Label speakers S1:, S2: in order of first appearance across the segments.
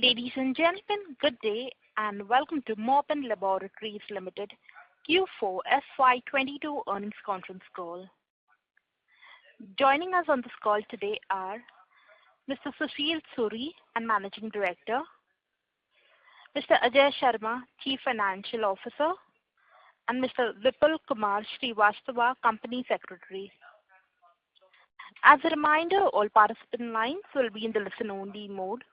S1: Ladies and gentlemen, good day and welcome to Morepen Laboratories Limited Q4 FY22 earnings conference call. Joining us on this call today are Mr. Sushil Suri, Managing Director, Mr. Ajay Sharma, Chief Financial Officer, and Mr. Vipul Kumar Srivastava, Company Secretary. As a reminder, all participant lines will be in the listen-only mode,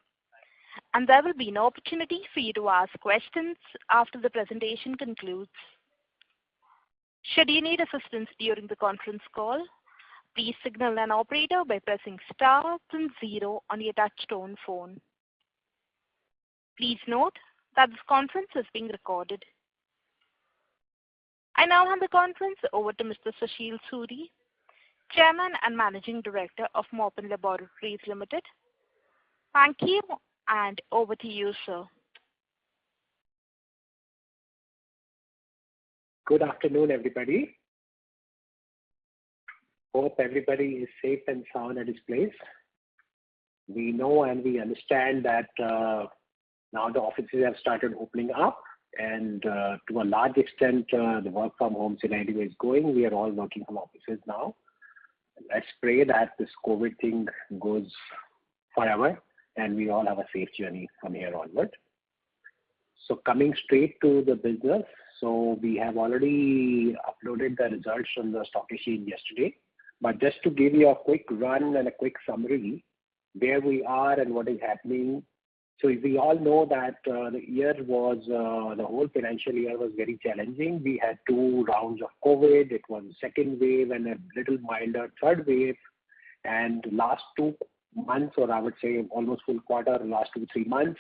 S1: and there will be an opportunity for you to ask questions after the presentation concludes. Should you need assistance during the conference call, please signal an operator by pressing star then 0 on your touch-tone phone. Please note that this conference is being recorded. I now hand the conference over to Mr. Sushil Suri, Chairman and Managing Director of Morepen Laboratories Limited. Thank you, and over to you, sir.
S2: Good afternoon, everybody. Hope everybody is safe and sound at his place. We know and we understand that now the offices have started opening up, and to a large extent, the work from home scenario is going. We are all working from offices now. Let's pray that this COVID thing goes forever and we all have a safe journey from here onward. So coming straight to the business, so we have already uploaded the results from the stock exchange yesterday. But just to give you a quick run and a quick summary, where we are and what is happening. So we all know that the whole financial year was very challenging. We had 2 rounds of COVID. It was a second wave and a little milder third wave. And last 2 months, or I would say almost full quarter, last 2-3 months,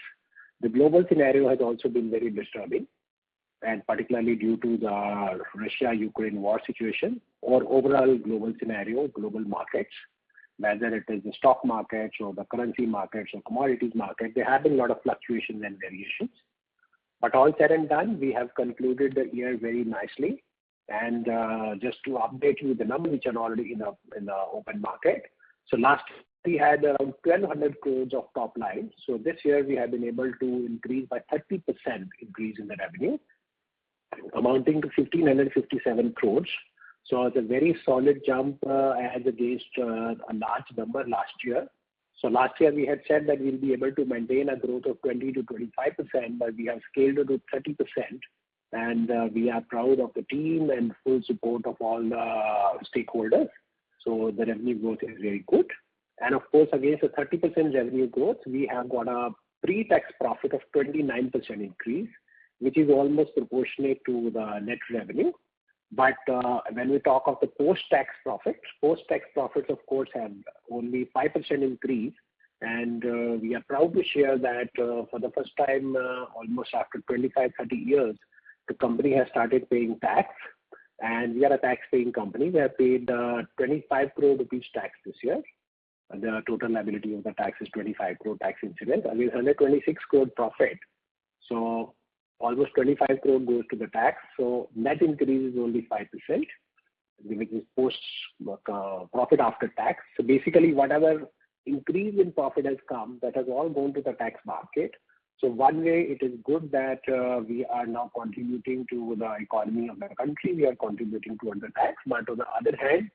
S2: the global scenario has also been very disturbing, and particularly due to the Russia-Ukraine war situation or overall global scenario, global markets, whether it is the stock markets or the currency markets or commodities market, there have been a lot of fluctuations and variations. But all said and done, we have concluded the year very nicely. And just to update you, the numbers which are already in the open market. So last we had around 1,200 crores of top line. So this year we have been able to increase by 30% increase in the revenue, amounting to 1,557 crores. So it's a very solid jump as against a large number last year. So last year we had said that we'll be able to maintain a growth of 20 to 25%, but we have scaled it to 30%. And we are proud of the team and full support of all the stakeholders. So the revenue growth is very good. And of course, against a 30% revenue growth, we have got a pre-tax profit of 29% increase, which is almost proportionate to the net revenue. But when we talk of the post-tax profits, of course, have only 5% increase. And we are proud to share that for the first time, almost after 25-30 years, the company has started paying tax. And we are a tax-paying company. We have paid 25 crore rupees tax this year. The total liability of the tax is 25 crore tax incident. I mean, 126 crore profit. So almost 25 crore goes to the tax. So net increase is only 5%, which is post profit after tax. So basically, whatever increase in profit has come, that has all gone to the tax market. So one way it is good that we are now contributing to the economy of the country. We are contributing towards the tax. But on the other hand,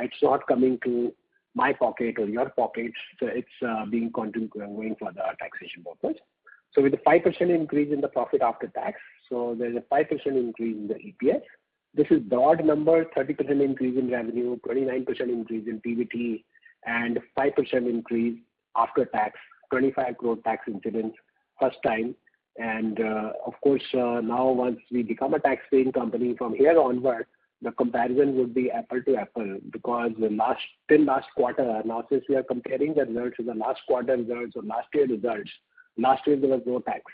S2: it's not coming to my pocket or your pocket. So it's being going for the taxation purpose. So with the 5% increase in the profit after tax, so there's a 5% increase in the EPS. This is broad number, 30% increase in revenue, 29% increase in PBT, and 5% increase after tax, 25 crore tax incidence, first time. And of course, now once we become a tax-paying company from here onward, the comparison would be apple to apple, because till last quarter, now since we are comparing the results with the last quarter results or last year results, last year there was no tax.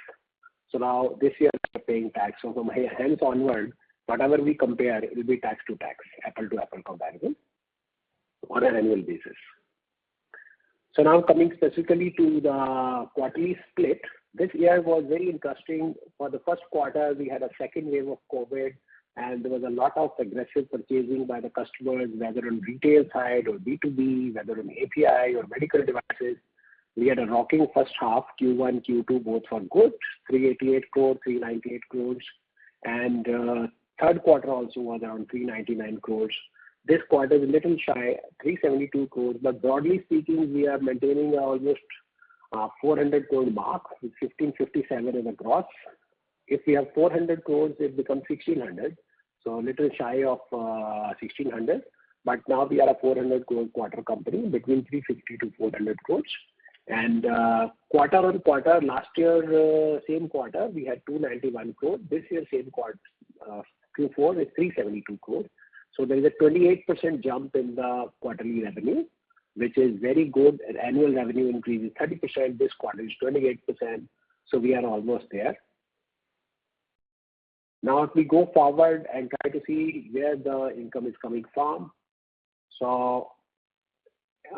S2: So now this year we are paying tax. So from hence onward, whatever we compare, it will be tax to tax, apple to apple comparison on an annual basis. So now coming specifically to the quarterly split, this year was very interesting. For the first quarter, we had a second wave of COVID, and there was a lot of aggressive purchasing by the customers, whether on retail side or B2B, whether on API or medical devices. We had a rocking first half, Q1, Q2, both were good, 388 crore, 398 crores, and third quarter also was around 399 crores. This quarter is a little shy, 372 crores, but broadly speaking, we are maintaining almost 400 crore mark with 1557 as a gross. If we have 400 crores, it becomes 1600. So a little shy of 1600. But now we are a 400 crore quarter company between 350 to 400 crores. And quarter on quarter, last year, same quarter, we had 291 crores. This year, same quarter, Q4 is 372 crores. So there is a 28% jump in the quarterly revenue, which is very good. Annual revenue increase is 30%. This quarter is 28%. So we are almost there. Now, if we go forward and try to see where the income is coming from, so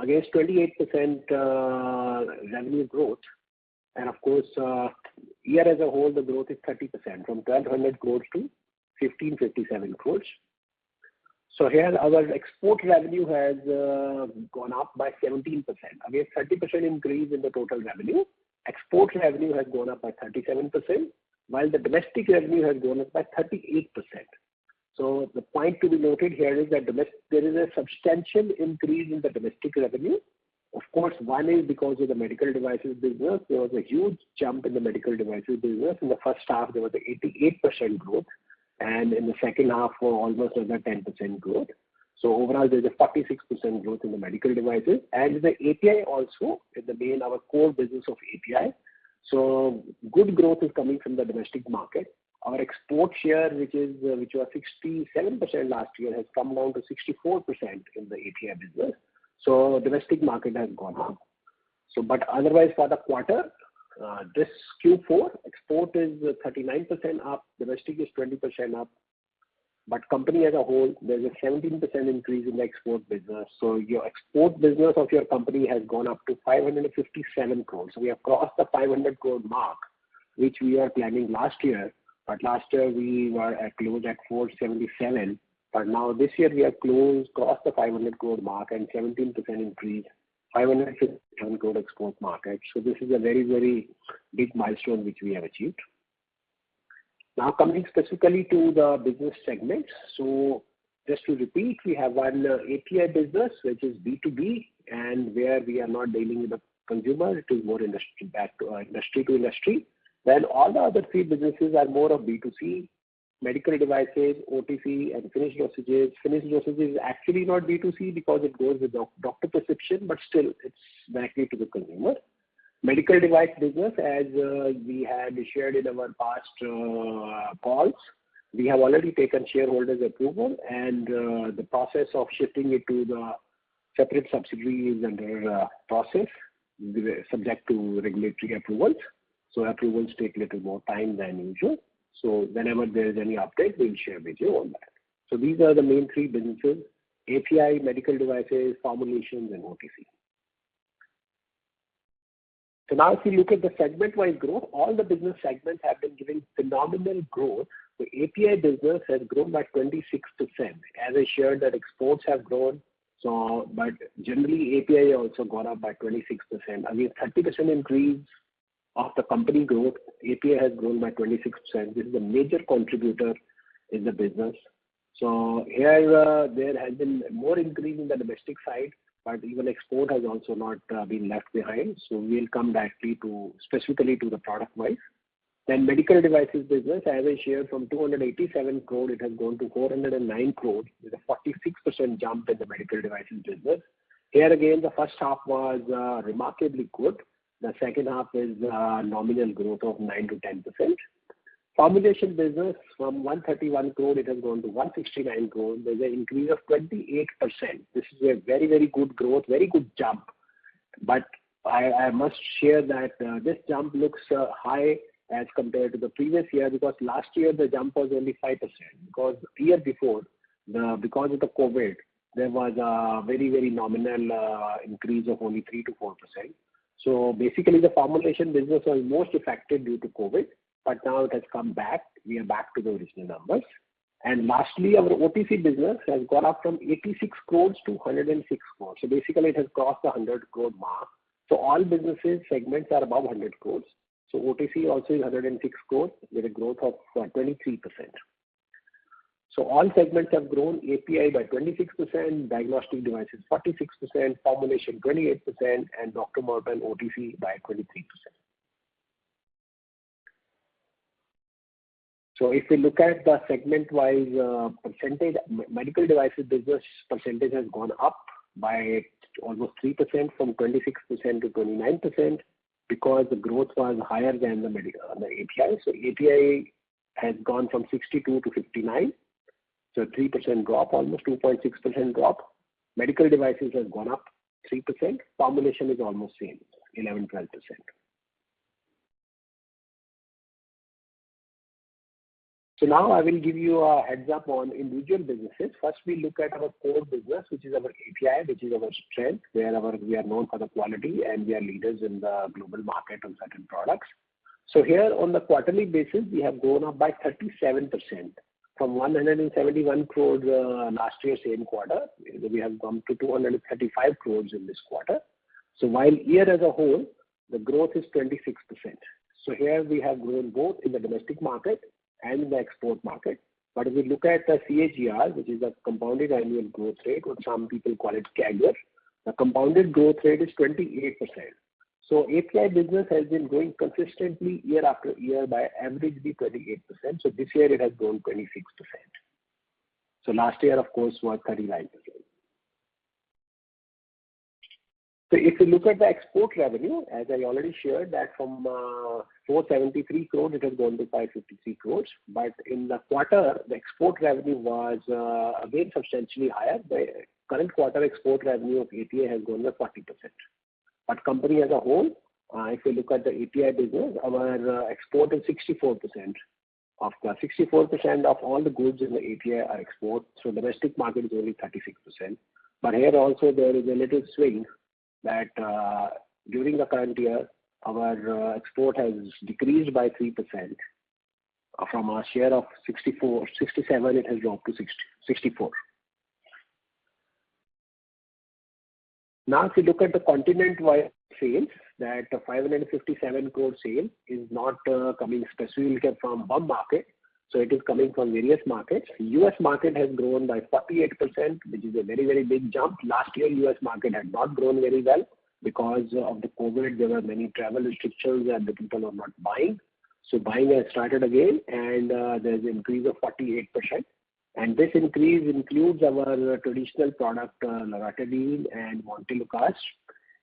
S2: against 28% revenue growth, and of course, year as a whole, the growth is 30% from 1,200 crores to 1,557 crores. So here, our export revenue has gone up by 17%. Against 30% increase in the total revenue, export revenue has gone up by 37%, while the domestic revenue has gone up by 38%. So the point to be noted here is that there is a substantial increase in the domestic revenue. Of course, one is because of the medical devices business. There was a huge jump in the medical devices business. In the first half, there was an 88% growth, and in the second half, almost another 10% growth. So overall, there's a 46% growth in the medical devices, and the API also, in the main, our core business of API. So good growth is coming from the domestic market. Our export share, which was 67% last year, has come down to 64% in the API business. So domestic market has gone up. So, but otherwise for the quarter, this Q4, export is 39% up, domestic is 20% up. But company as a whole, there's a 17% increase in the export business. So your export business of your company has gone up to 557 crores. So we have crossed the 500 crore mark, which we were planning last year. But last year we were close at 477. But now this year we have crossed the 500 crore mark and 17% increase, 557 crore export market. So this is a very, very big milestone which we have achieved. Now coming specifically to the business segments. So just to repeat, we have one API business, which is B2B, and where we are not dealing with the consumer. It is more industry to industry. Then all the other three businesses are more of B2C, medical devices, OTC, and finished dosages. Finished dosages is actually not B2C because it goes with doctor prescription, but still it's directly to the consumer. Medical device business, as we had shared in our past calls, we have already taken shareholders' approval, and the process of shifting it to the separate subsidiary is under process, subject to regulatory approvals. So approvals take a little more time than usual. So whenever there is any update, we'll share with you on that. So these are the main three businesses: API, medical devices, formulations, and OTC. So now if you look at the segment-wise growth, all the business segments have been giving phenomenal growth. The API business has grown by 26%. As I shared that exports have grown, so but generally API also gone up by 26%. Again, 30% increase of the company growth, API has grown by 26%. This is a major contributor in the business. So here there has been more increase in the domestic side, but even export has also not been left behind. So we'll come directly to specifically to the product wise. Then medical devices business, as I shared, from 287 crore, it has gone to 409 crore with a 46% jump in the medical devices business. Here again, the first half was remarkably good. The second half is nominal growth of 9 to 10%. Formulation business, from 131 crore, it has gone to 169 crore. There's an increase of 28%. This is a very, very good growth, very good jump. But I must share that this jump looks high as compared to the previous year, because last year the jump was only 5%. Because the year before, because of the COVID, there was a very, very nominal increase of only 3 to 4%. So basically the formulation business was most affected due to COVID, but now it has come back. We are back to the original numbers. And lastly, our OTC business has gone up from 86 crores to 106 crores. So basically it has crossed the 100 crore mark. So all businesses segments are above 100 crores. So OTC also is 106 crores with a growth of 23%. So all segments have grown. API by 26%, diagnostic devices 46%, formulation 28%, and Dr. Morepen OTC by 23%. So if we look at the segment-wise percentage, medical devices business percentage has gone up by almost 3% from 26% to 29% because the growth was higher than the API. So API has gone from 62 to 59. So 3% drop, almost 2.6% drop. Medical devices has gone up 3%. Formulation is almost same, 11-12%. So now I will give you a heads up on individual businesses. First, we look at our core business, which is our API, which is our strength, where we are known for the quality and we are leaders in the global market on certain products. So here on the quarterly basis, we have grown up by 37%. From 171 crores last year, same quarter, we have come to 235 crores in this quarter. So while year as a whole, the growth is 26%. So here we have grown both in the domestic market and in the export market. But if we look at the CAGR, which is the compounded annual growth rate, or some people call it CAGR, the compounded growth rate is 28%. So API business has been growing consistently year after year by averagely 28%. So this year it has grown 26%. So last year, of course, was 39%. So if you look at the export revenue, as I already shared, that from 473 crores, it has gone to 553 crores. But in the quarter, the export revenue was again substantially higher. The current quarter export revenue of API has gone by 40%. But company as a whole, if you look at the API business, our export is 64%. Of the 64% of all the goods in the API are export. So domestic market is only 36%. But here also there is a little swing that during the current year, our export has decreased by 3%. From our share of 67, it has dropped to 64. Now, if you look at the continent-wide sales, that 557 crore sale is not coming specifically from one market. So it is coming from various markets. US market has grown by 48%, which is a very, very big jump. Last year, US market had not grown very well because of the COVID. There were many travel restrictions and the people are not buying. So buying has started again, and there's an increase of 48%. And this increase includes our traditional product, loratadine and montelukast.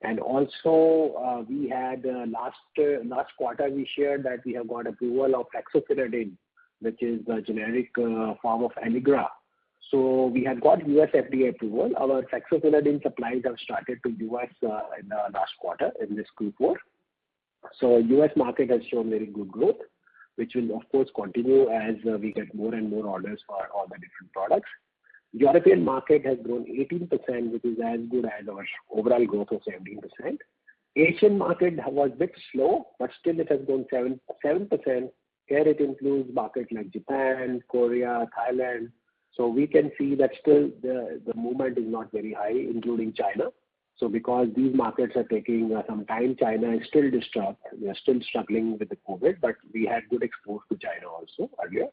S2: And also, we had last quarter, we shared that we have got approval of fexofenadine, which is the generic form of Allegra. So we have got US FDA approval. Our fexofenadine supplies have started to US in the last quarter, in this Q4. So US market has shown very good growth, which will of course continue as we get more and more orders for all the different products. European market has grown 18%, which is as good as our overall growth of 17%. Asian market was a bit slow, but still it has grown 7%. Here it includes markets like Japan, Korea, Thailand. So we can see that still the movement is not very high, including China. So because these markets are taking some time, China is still disturbed. We are still struggling with the COVID, but we had good exports to China also earlier.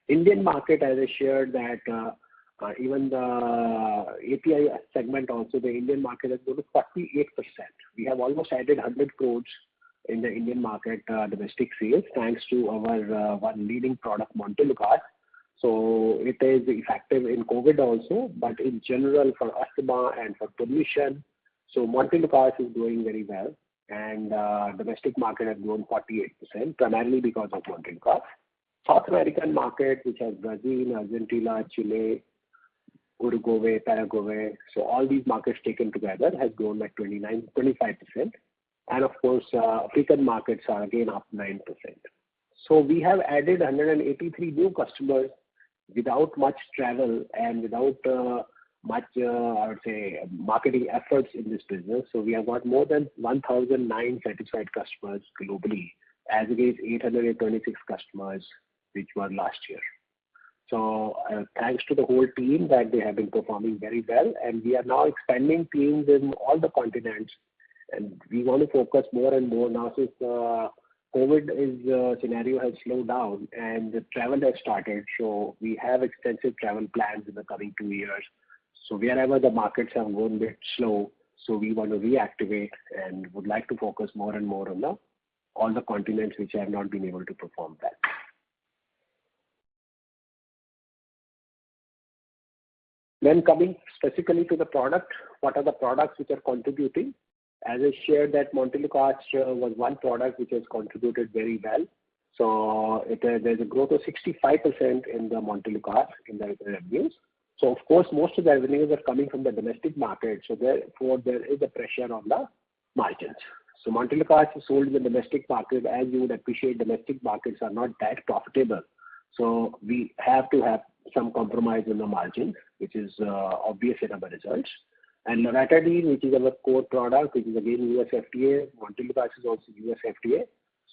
S2: Indian market, as I shared, that even the API segment also, the Indian market has grown to 48%. We have almost added 100 crores in the Indian market domestic sales, thanks to our one leading product, montelukast. So it is effective in COVID also, but in general for asthma and for pollution. So montelukast is doing very well, and domestic market has grown 48%, primarily because of montelukast. South American market, which has Brazil, Argentina, Chile, Uruguay, Paraguay. So all these markets taken together has grown by 25%. And of course, African markets are again up 9%. So we have added 183 new customers without much travel and without much, I would say, marketing efforts in this business. So we have got more than 1,009 satisfied customers globally, as against 826 customers, which were last year. So thanks to the whole team that they have been performing very well, and we are now expanding teams in all the continents. And we want to focus more and more now since COVID scenario has slowed down and the travel has started. So we have extensive travel plans in the coming 2 years. So wherever the markets have gone a bit slow, so we want to reactivate and would like to focus more and more on all the continents which have not been able to perform that. Then coming specifically to the product, what are the products which are contributing? As I shared that Montelukast was one product which has contributed very well. So there's a growth of 65% in the Montelukast in the revenues. So of course, most of the revenues are coming from the domestic market. So therefore, there is a pressure on the margins. So Montelukast is sold in the domestic market. As you would appreciate, domestic markets are not that profitable. So we have to have some compromise in the margins, which is obvious in our results. And Loratadine, which is our core product, which is again US FDA. Montelukast is also US FDA.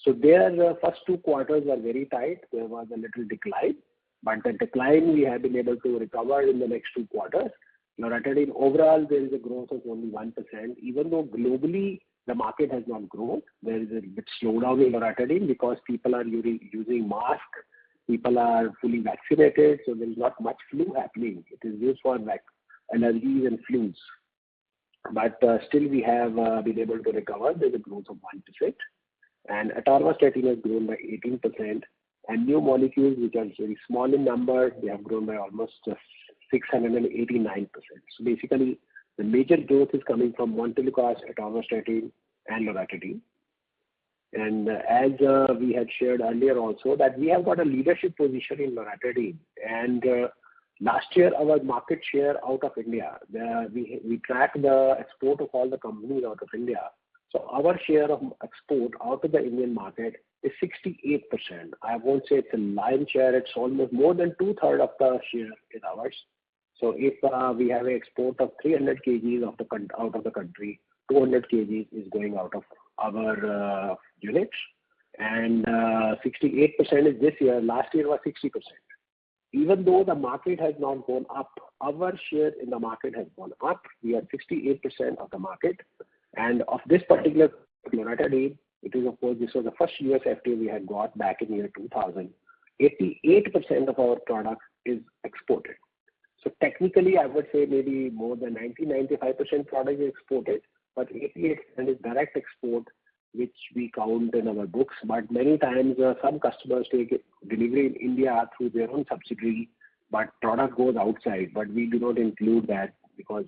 S2: So their first 2 quarters were very tight. There was a little decline, but the decline we have been able to recover in the next 2 quarters. Loratadine overall, there is a growth of only 1%, even though globally the market has not grown. There is a bit slowdown in Loratadine because people are using masks. People are fully vaccinated, so there is not much flu happening. It is used for allergies and flus. But still we have been able to recover. There's a growth of 1%. And atorvastatin has grown by 18%. And new molecules, which are very small in number, they have grown by almost 689%. So basically, the major growth is coming from Montelukast, atorvastatin, and Loratadine. And as we had shared earlier also, that we have got a leadership position in Loratadine. And last year, our market share out of India, we track the export of all the companies out of India. So our share of export out of the Indian market is 68%. I won't say it's a lion share. It's almost more than 2/3 of the share is ours. So if we have an export of 300 kgs out of the country, 200 kgs is going out of our units. And 68% is this year. Last year was 60%. Even though the market has not gone up, our share in the market has gone up. We are 68% of the market. And of this particular Loratadine, it is, of course, this was the first US FDA we had got back in year 2000. 88% of our product is exported. So technically, I would say maybe more than 90-95% product is exported, but 88% is direct export, which we count in our books. But many times, some customers take delivery in India through their own subsidiary, but product goes outside. But we do not include that because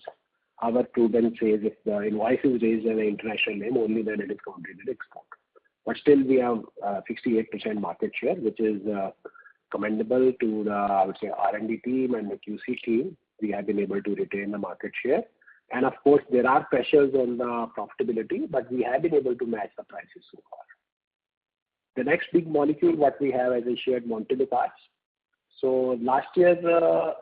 S2: our prudence says if the invoice is raised in an international name, only then it is counted in export. But still, we have 68% market share, which is commendable to the, I would say, R&D team and the QC team. We have been able to retain the market share. And of course, there are pressures on the profitability, but we have been able to match the prices so far. The next big molecule, what we have, as I shared, Montelukast. So last year,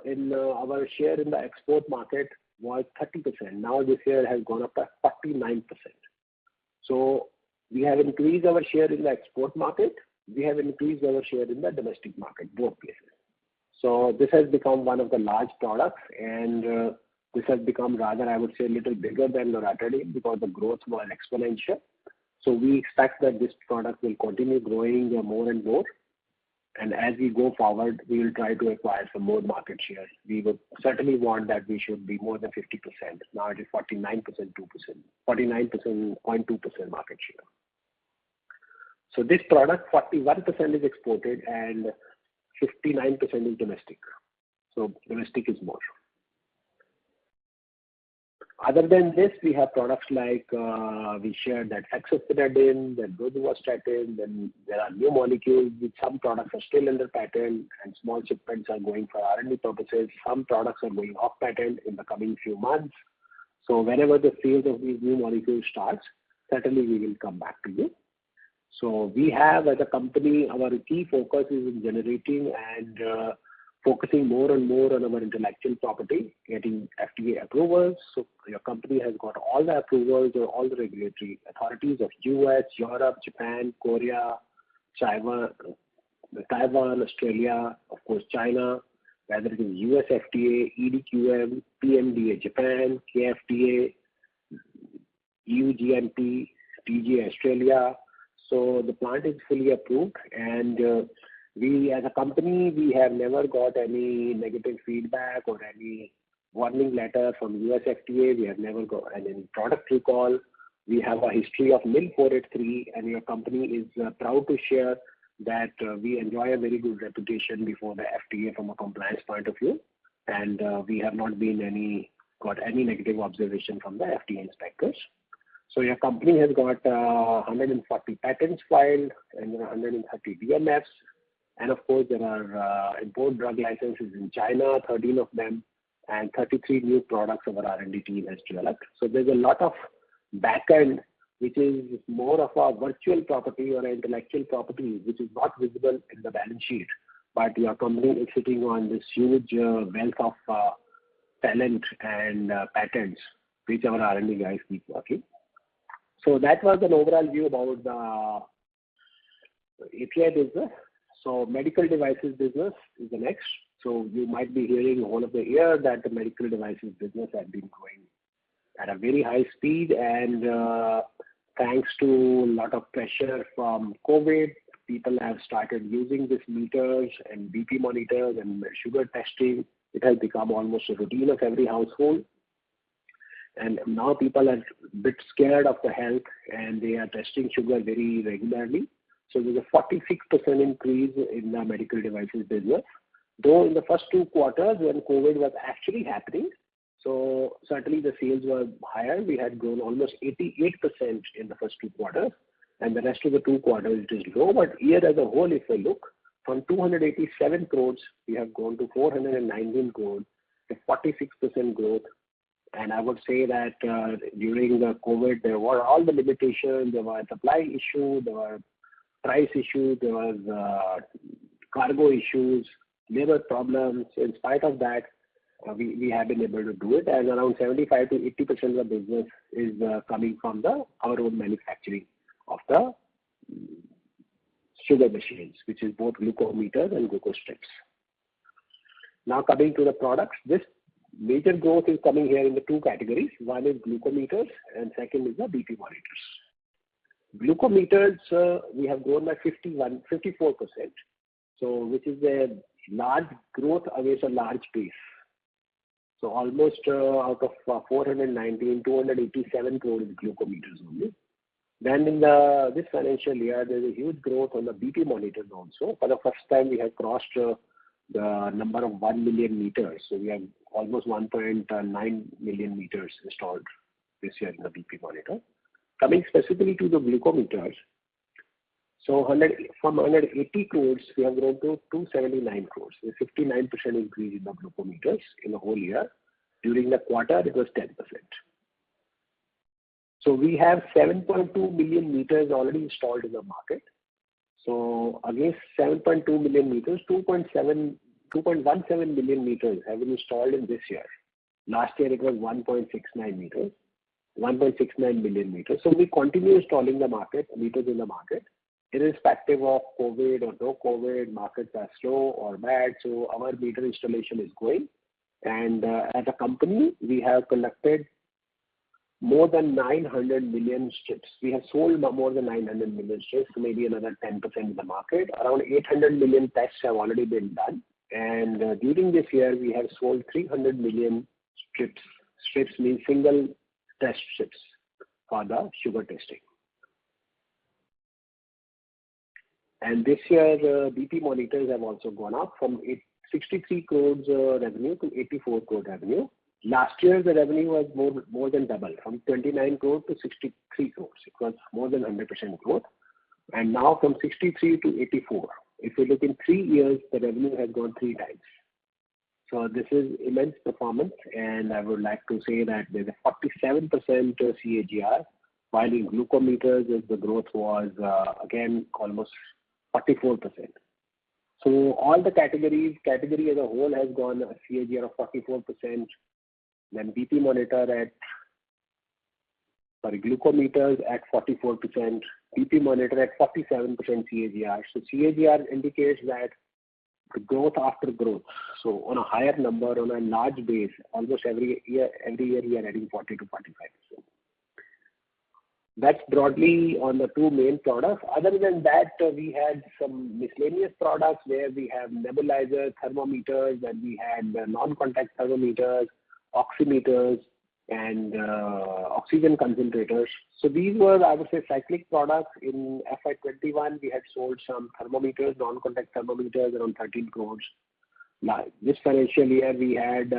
S2: in our share in the export market was 30%. Now this year has gone up to 49%. So we have increased our share in the export market. We have increased our share in the domestic market, both places. So this has become one of the large products, and this has become rather, I would say, a little bigger than Loratadine because the growth was exponential. So we expect that this product will continue growing more and more. And as we go forward, we will try to acquire some more market share. We would certainly want that we should be more than 50%. Now it is 49.2% market share. So this product, 41% is exported and 59% is domestic. So domestic is more. Other than this, we have products like we shared that hexaspinadin, then rosuvastatin, then there are new molecules which some products are still under patent and small shipments are going for R&D purposes. Some products are going off patent in the coming few months. So whenever the sales of these new molecules starts, certainly we will come back to you. So we have as a company, our key focus is in generating and focusing more and more on our intellectual property, getting FDA approvals. So your company has got all the approvals or all the regulatory authorities of US, Europe, Japan, Korea, China, Taiwan, Australia, of course China, whether it is US FDA, EDQM, PMDA Japan, KFDA, EU GMP, TG Australia. So the plant is fully approved, and we as a company, we have never got any negative feedback or any warning letter from US FDA. We have never got any product recall. We have a history of MIL 483, and your company is proud to share that we enjoy a very good reputation before the FDA from a compliance point of view, and we have not got any negative observation from the FDA inspectors. So your company has got 140 patents filed and 130 DMFs, and of course there are import drug licenses in China, 13 of them, and 33 new products our R&D team has developed. So there's a lot of backend which is more of a virtual property or intellectual property which is not visible in the balance sheet, but your company is sitting on this huge wealth of talent and patents which our R&D guys keep working. So that was an overall view about the API business. So medical devices business is the next. So you might be hearing all of the year that the medical devices business has been growing at a very high speed, and thanks to a lot of pressure from COVID, people have started using these meters and BP monitors and sugar testing. It has become almost a routine of every household. And now people are a bit scared of the health, and they are testing sugar very regularly. So there's a 46% increase in the medical devices business. Though in the first 2 quarters when COVID was actually happening, so certainly the sales were higher. We had grown almost 88% in the first 2 quarters, and the rest of the 2 quarters it is low. But year as a whole, if we look, from 287 crores, we have grown to 419 crores, a 46% growth. And I would say that during the COVID, there were all the limitations. There were supply issues, there were price issues, there was cargo issues, labor problems. In spite of that, we have been able to do it, and around 75 to 80% of the business is coming from our own manufacturing of the sugar machines, which is both glucometers and glucose strips. Now coming to the products, this major growth is coming here in the 2 categories. One is glucometers and second is the BP monitors. Glucometers, we have grown by 54%, so which is a large growth against a large base. So almost out of 419, 287 crore is glucometers only. Then in this financial year, there's a huge growth on the BP monitors also. For the first time, we have crossed the number of 1 million meters. So we have almost 1.9 million meters installed this year in the BP monitor. Coming specifically to the glucometers, so from 180 crores, we have grown to 279 crores. A 59% increase in the glucometers in the whole year. During the quarter, it was 10%. So we have 7.2 million meters already installed in the market. So against 7.2 million meters, 2.17 million meters have been installed in this year. Last year it was 1.69 million meters. So we continue installing meters in the market, irrespective of COVID or no COVID, markets are slow or bad. So our meter installation is going. And as a company, we have conducted more than 900 million strips. We have sold more than 900 million strips, maybe another 10% in the market. Around 800 million tests have already been done. And during this year, we have sold 300 million strips. Strips means single test strips for the sugar testing. And this year, BP monitors have also gone up from 63 crores revenue to 84 crore revenue. Last year, the revenue was more than double, from 29 crore to 63 crores. It was more than 100% growth. And now from 63 to 84. If you look in 3 years, the revenue has gone 3 times. So this is immense performance, and I would like to say that there's a 47% CAGR, while in glucometers the growth was again almost 44%. So all the category as a whole has gone a CAGR of 44%. Then BP monitor glucometers at 44%, BP monitor at 47% CAGR. So CAGR indicates that the growth after growth. So on a higher number, on a large base, almost every year we are adding 40 to 45%. That's broadly on the two main products. Other than that, we had some miscellaneous products where we have nebulizers, thermometers, and we had non-contact thermometers, oximeters, and oxygen concentrators. So these were, I would say, cyclic products. In FY21, we had sold some thermometers, non-contact thermometers, around 13 crores. Now, this financial year, we had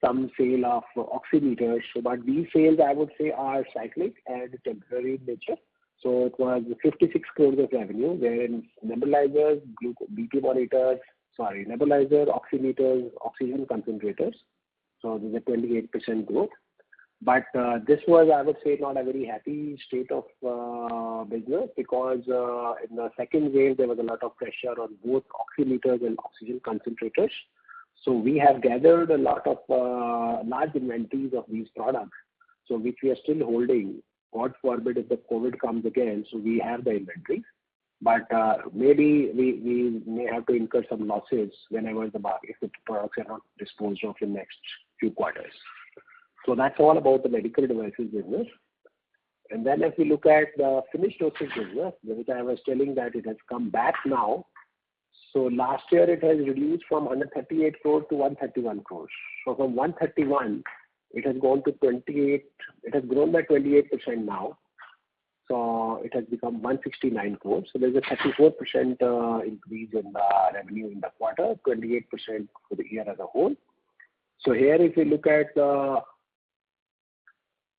S2: some sale of oximeters. So, but these sales, I would say, are cyclic and temporary in nature. So it was 56 crores of revenue, wherein nebulizers, BP monitors, nebulizer, oximeters, oxygen concentrators. So there's a 28% growth. But this was, I would say, not a very happy state of business, because in the second wave, there was a lot of pressure on both oximeters and oxygen concentrators. So we have gathered a lot of large inventories of these products, so which we are still holding. God forbid if the COVID comes again, so we have the inventory. But maybe we may have to incur some losses whenever if the products are not disposed of in next few quarters. So that's all about the medical devices business. And then if we look at the finished dosage business, which I was telling that it has come back now. So last year it has reduced from 138 crores to 131 crores. So from 131, it has gone to 28. It has grown by 28% now. So it has become 169 crores. So there's a 34% increase in the revenue in the quarter, 28% for the year as a whole. So here, if we look at the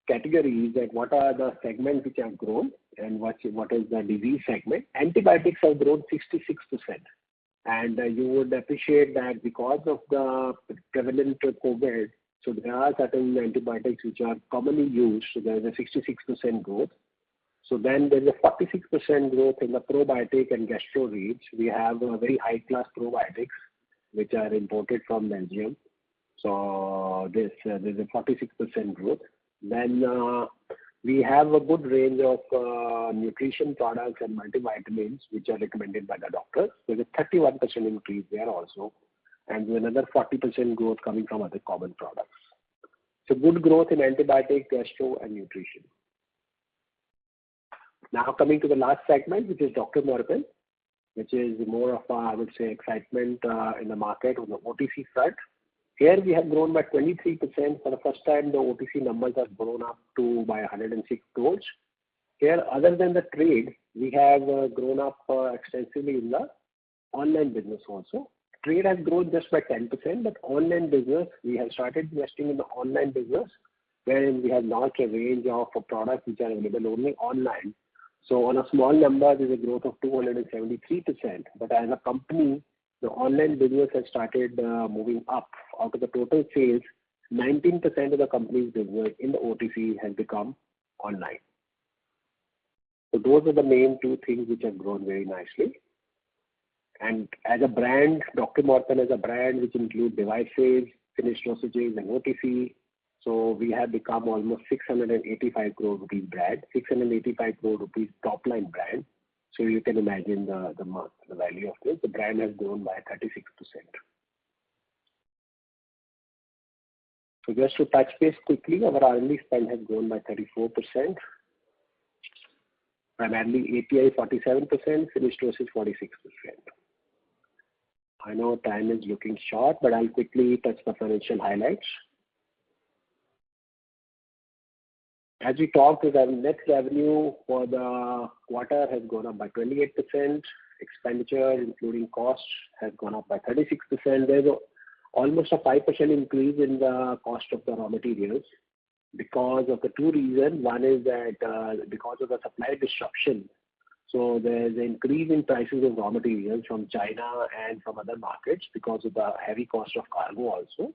S2: categories, that what are the segments which have grown and what is the disease segment, antibiotics have grown 66%. And you would appreciate that because of the prevalent COVID, so there are certain antibiotics which are commonly used. So there is a 66% growth. So then there is a 46% growth in the probiotic and gastro reads. We have a very high-class probiotics which are imported from Belgium. So there's a 46% growth. Then we have a good range of nutrition products and multivitamins which are recommended by the doctors. There's a 31% increase there also, and another 40% growth coming from other common products. So good growth in antibiotic, gastro, and nutrition. Now coming to the last segment, which is Dr. Morepen, which is more of I would say, excitement in the market on the OTC front. Here we have grown by 23%. For the first time, the OTC numbers have grown up to by 106 crores. Here, other than the trade, we have grown up extensively in the online business also. Trade has grown just by 10%, but online business, we have started investing in the online business, wherein we have launched a range of products which are available only online. So on a small number, there is a growth of 273%. But as a company, the online business has started moving up. Out of the total sales, 19% of the company's business in the OTC has become online. So those are the main two things which have grown very nicely. And as a brand, Dr. Morepen is a brand which includes devices, finished dosages, and OTC. So we have become almost 685 crore rupees brand, 685 crore rupees top line brand. So you can imagine the value of this. The brand has grown by 36%. So just to touch base quickly, our R&D spend has grown by 34%. Primarily API 47%, finished dosage 46%. I know time is looking short, but I'll quickly touch the financial highlights. As we talked, the net revenue for the quarter has gone up by 28%. Expenditure, including costs, has gone up by 36%. There's almost a 5% increase in the cost of the raw materials because of the two reasons. One is that because of the supply disruption, so there's an increase in prices of raw materials from China and from other markets because of the heavy cost of cargo also.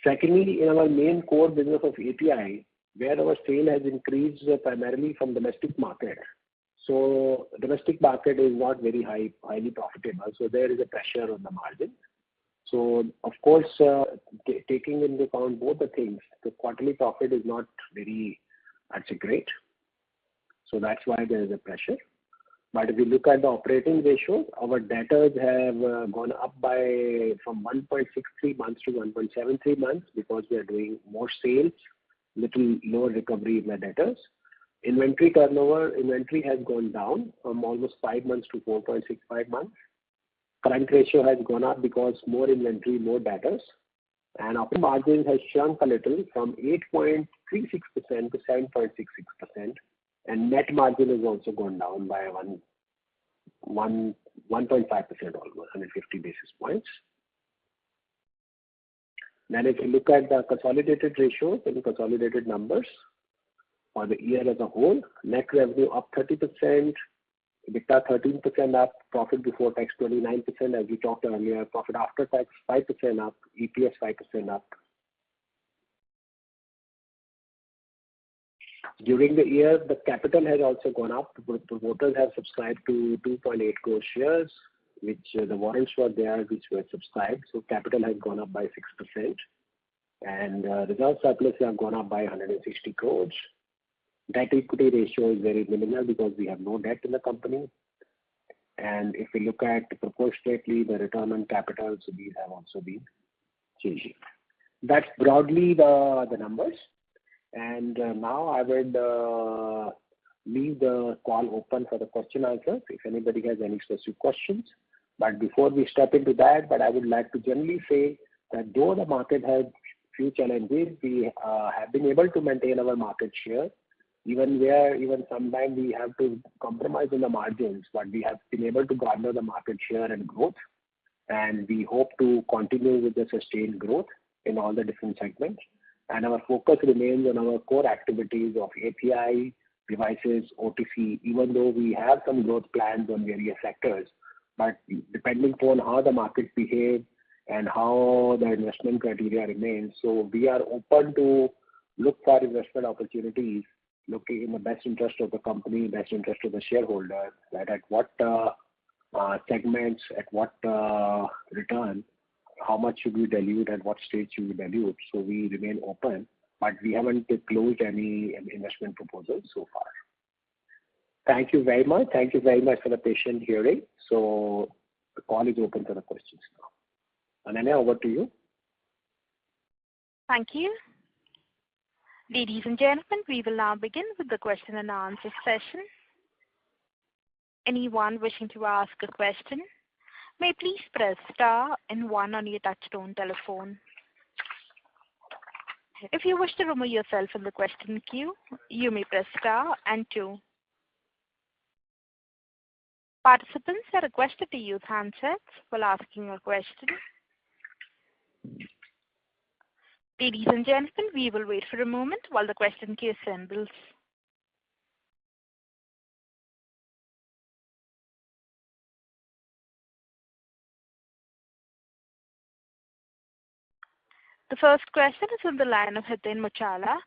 S2: Secondly, in our main core business of API, where our sale has increased primarily from domestic market. So domestic market is not very highly profitable. So there is a pressure on the margin. So of course, taking into account both the things, the quarterly profit is not very, I'd say, great. So that's why there is a pressure. But if you look at the operating ratios, our debtors have gone up from 1.63 months to 1.73 months because we are doing more sales, little lower recovery in the debtors. Inventory turnover, inventory has gone down from almost 5 months to 4.65 months. Current ratio has gone up because more inventory, more debtors. And operating margin has shrunk a little from 8.36% to 7.66%. And net margin has also gone down by 1.5% almost, 150 basis points. Then if you look at the consolidated ratios and consolidated numbers for the year as a whole, net revenue up 30%, EBITDA 13% up, profit before tax 29%, as we talked earlier, profit after tax 5% up, EPS 5% up. During the year, the capital has also gone up. The promoters have subscribed to 2.8 crore shares, which the warrants were there, which were subscribed. So capital has gone up by 6%. And reserve surplus have gone up by 160 crores. Debt equity ratio is very minimal because we have no debt in the company. And if we look at proportionately the return on capital, so these have also been changing. That's broadly the numbers. And now I would leave the call open for the question answers if anybody has any specific questions. But before we step into that, I would like to generally say that though the market has few challenges, we have been able to maintain our market share. Even sometimes we have to compromise on the margins, but we have been able to garner the market share and growth. And we hope to continue with the sustained growth in all the different segments. And our focus remains on our core activities of API, devices, OTC, even though we have some growth plans on various sectors. But depending upon how the market behaves and how the investment criteria remains, so we are open to look for investment opportunities, looking in the best interest of the company, best interest of the shareholder, that at what segments, at what return, how much should we dilute, at what stage should we dilute. So we remain open, but we haven't closed any investment proposals so far. Thank you very much. Thank you very much for the patient hearing. So the call is open for the questions now. Ananya, over to you.
S1: Thank you. Ladies and gentlemen, we will now begin with the question and answer session. Anyone wishing to ask a question may please press star and 1 on your touchtone telephone. If you wish to remove yourself from the question queue, you may press star and 2. Participants are requested to use handsets while asking a question. Ladies and gentlemen, we will wait for a moment while the question queue assembles. The first question is on the line of Hiten Muchala,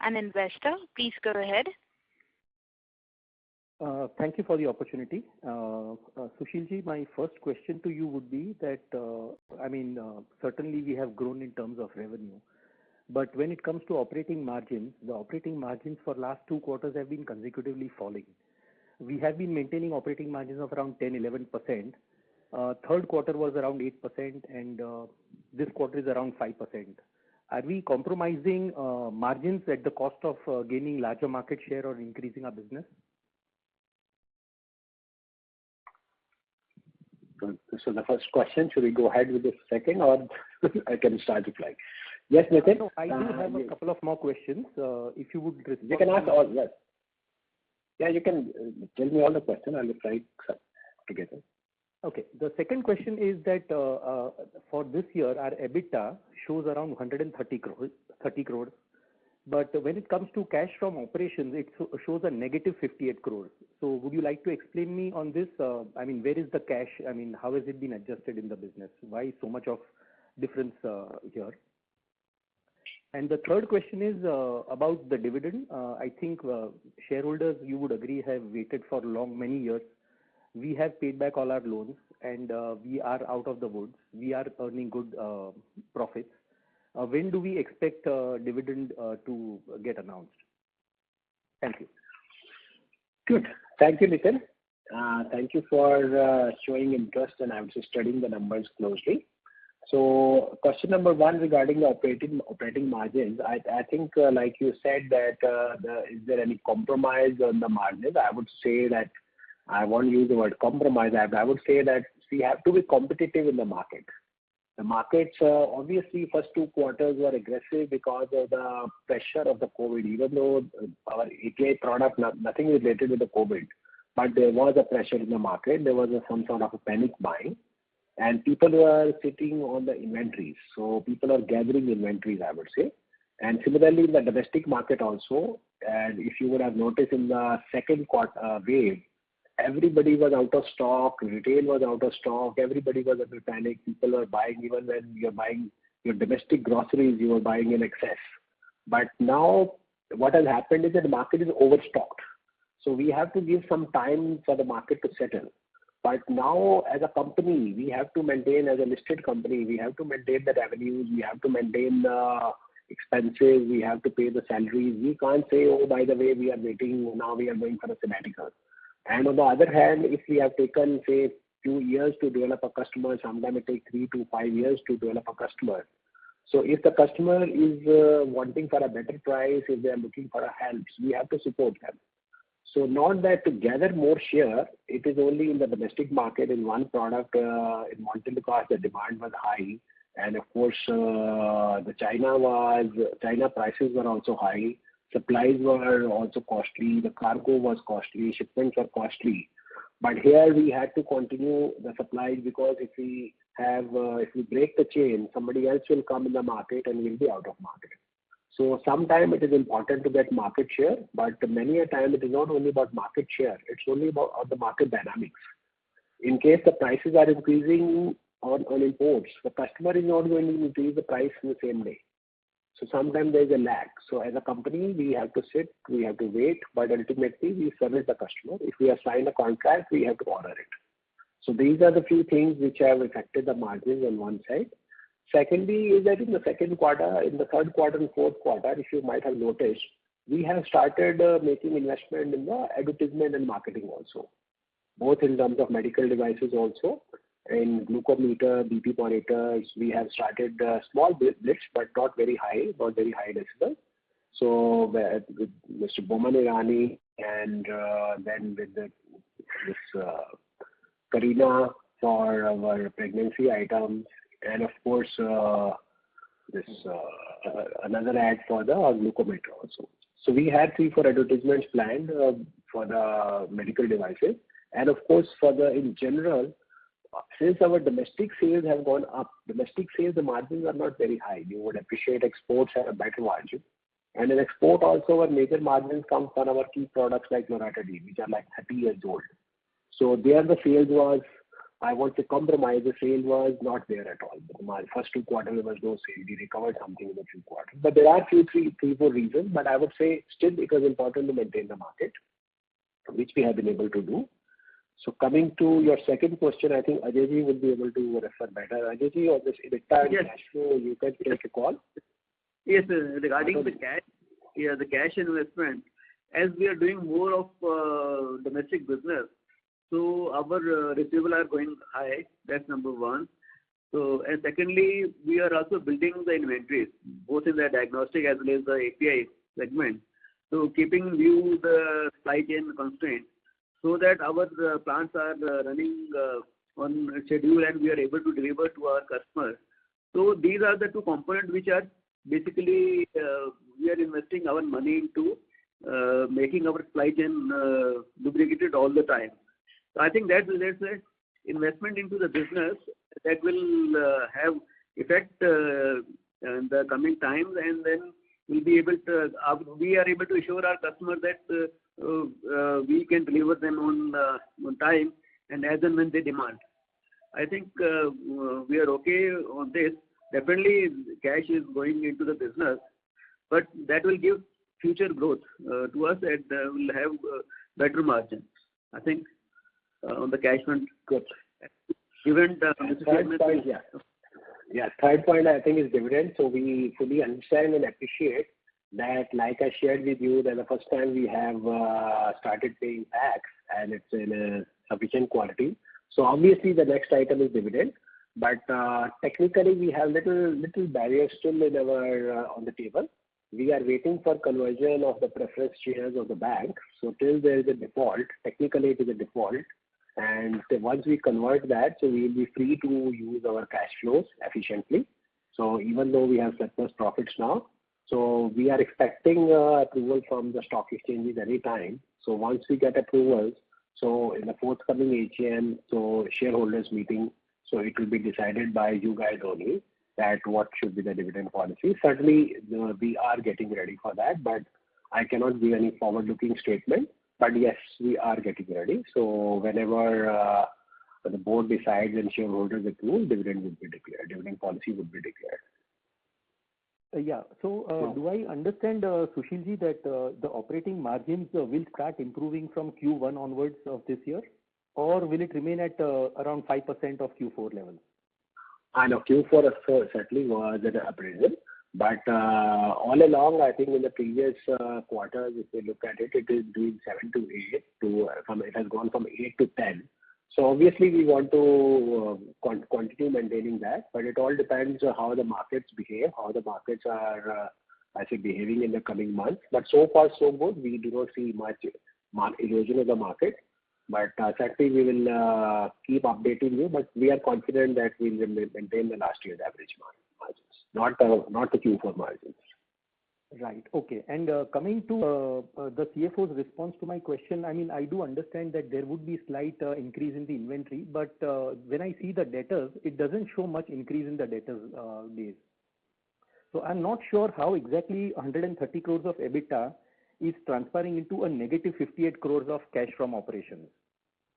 S1: an investor. Please go ahead.
S3: Thank you for the opportunity. Sushilji, my first question to you would be that, certainly we have grown in terms of revenue. But when it comes to operating margins, the operating margins for last 2 quarters have been consecutively falling. We have been maintaining operating margins of around 10-11%. Third quarter was around 8%, and this quarter is around 5%. Are we compromising margins at the cost of gaining larger market share or increasing our business?
S2: So the first question, should we go ahead with the second, or I can start replying? Yes, Nitin?
S3: No, I do have a couple of more questions. If you would respond.
S2: You can ask all, yes. Yeah, you can tell me all the questions. I'll reply together.
S3: Okay. The second question is that for this year, our EBITDA shows around 130 crores. But when it comes to cash from operations, it shows a negative 58 crores. So would you like to explain me on this? Where is the cash? How has it been adjusted in the business? Why so much of difference here? And the third question is about the dividend. I think shareholders, you would agree, have waited for many years. We have paid back all our loans, and we are out of the woods. We are earning good profits. When do we expect dividend to get announced? Thank you.
S2: Good. Thank you, Nitin. Thank you for showing interest, and I'm just studying the numbers closely. So question number one regarding the operating margins, I think like you said that is there any compromise on the margins? I would say that I won't use the word compromise. I would say that we have to be competitive in the market. The markets obviously first 2 quarters were aggressive because of the pressure of the COVID. Even though our API product nothing related with the COVID, but there was a pressure in the market. There was some sort of a panic buying. And people were sitting on the inventories. So people are gathering inventories, I would say. And similarly in the domestic market also, and if you would have noticed in the second quarter wave, everybody was out of stock, retail was out of stock, everybody was under panic. People were buying, even when you're buying your domestic groceries, you were buying in excess. But now what has happened is that the market is overstocked. So we have to give some time for the market to settle. But now as a company, we have to maintain, as a listed company, we have to maintain the revenues, we have to maintain the expenses, we have to pay the salaries. We can't say, oh, by the way, we are waiting, now we are going for a sabbatical. And on the other hand, if we have taken, say, few years to develop a customer, sometimes it takes 3 to 5 years to develop a customer. So if the customer is wanting for a better price, if they are looking for a help, we have to support them. So not that to gather more share, it is only in the domestic market in one product in Montelukast the demand was high, and of course the China prices were also high, supplies were also costly, the cargo was costly, shipments were costly. But here we had to continue the supplies because if we break the chain, somebody else will come in the market and we'll be out of market. So sometimes it is important to get market share, but many a time it is not only about market share, it's only about the market dynamics. In case the prices are increasing on imports, the customer is not going to increase the price in the same day. So sometimes there is a lag. So as a company, we have to sit, we have to wait, but ultimately we service the customer. If we have signed a contract, we have to honor it. So these are the few things which have affected the margins on one side. Secondly is that in the second quarter, in the third quarter and fourth quarter, if you might have noticed, we have started making investment in the advertisement and marketing also, both in terms of medical devices also, in glucometer, BP monitors. We have started small blitz, but not very high decibel. So with Mr. Boman Irani and then with this Karina for our pregnancy items, and of course another ad for the glucometer also. So we had 3-4 advertisements planned for the medical devices, and of course in general, since our domestic sales have gone up, domestic sales the margins are not very high. You would appreciate exports have a better margin, and in export also our major margins come from our key products like Loratadine, which are like 30 years old. So there the sales was, I want to compromise, the sale was not there at all. The first 2 quarters there was no sale. We recovered something in the 3 quarters. But there are 3-4 reasons, but I would say still it was important to maintain the market, which we have been able to do. So coming to your second question, I think Ajay will be able to refer better. Ajay, on this EBITDA and cash flow, you can take a call.
S4: Yes, regarding the cash, the cash investment, as we are doing more of domestic business, so our receivables are going high. That's number one. So, and secondly, we are also building the inventories, both in the diagnostic as well as the API segment. So, keeping in view the supply chain constraints, so that our plants are running on schedule and we are able to deliver to our customers. So, these are the 2 components which are basically we are investing our money into making our supply chain lubricated all the time. So I think that's an investment into the business that will have effect in the coming times, and then we'll be able to we are able to assure our customers that we can deliver them on time and as and when they demand. I think we are okay on this. Definitely cash is going into the business, but that will give future growth to us and will have better margins. I think on the cash front.
S2: Good.
S4: Given the
S2: third point, third point I think is dividend. So we fully understand and appreciate that, like I shared with you, that the first time we have started paying tax and it's in a sufficient quantity. So obviously the next item is dividend. But technically, we have little barriers still in our on the table. We are waiting for conversion of the preference shares of the bank. So till there is a default, technically it is a default. And once we convert that, so we will be free to use our cash flows efficiently. So even though we have surplus profits now, so we are expecting approval from the stock exchanges anytime. So once we get approvals, so in the forthcoming AGM, so shareholders meeting, so it will be decided by you guys only that what should be the dividend policy. Certainly, we are getting ready for that, but I cannot give any forward-looking statement. But yes, we are getting ready. So whenever the board decides and shareholders approve, dividend would be declared. Dividend policy would be declared.
S3: Yeah. So do I understand, Sushilji, that the operating margins will start improving from Q1 onwards of this year, or will it remain at around 5% of Q4 levels?
S2: I know Q4 certainly was at appraisal, but all along, I think in the previous quarters, if you look at it, it is doing 7 to 8 it has gone from 8 to 10. So obviously, we want to continue maintaining that, but it all depends on how the markets behave, how the markets are, behaving in the coming months. But so far, so good. We do not see much erosion of the market. But certainly, we will keep updating you. But we are confident that we will maintain the last year's average margins, not the Q4 margins.
S3: Right. Okay. And coming to the CFO's response to my question, I mean, I do understand that there would be slight increase in the inventory, but when I see the debtors, it doesn't show much increase in the debtors days. So I'm not sure how exactly 130 crores of EBITDA is transferring into a negative 58 crores of cash from operations.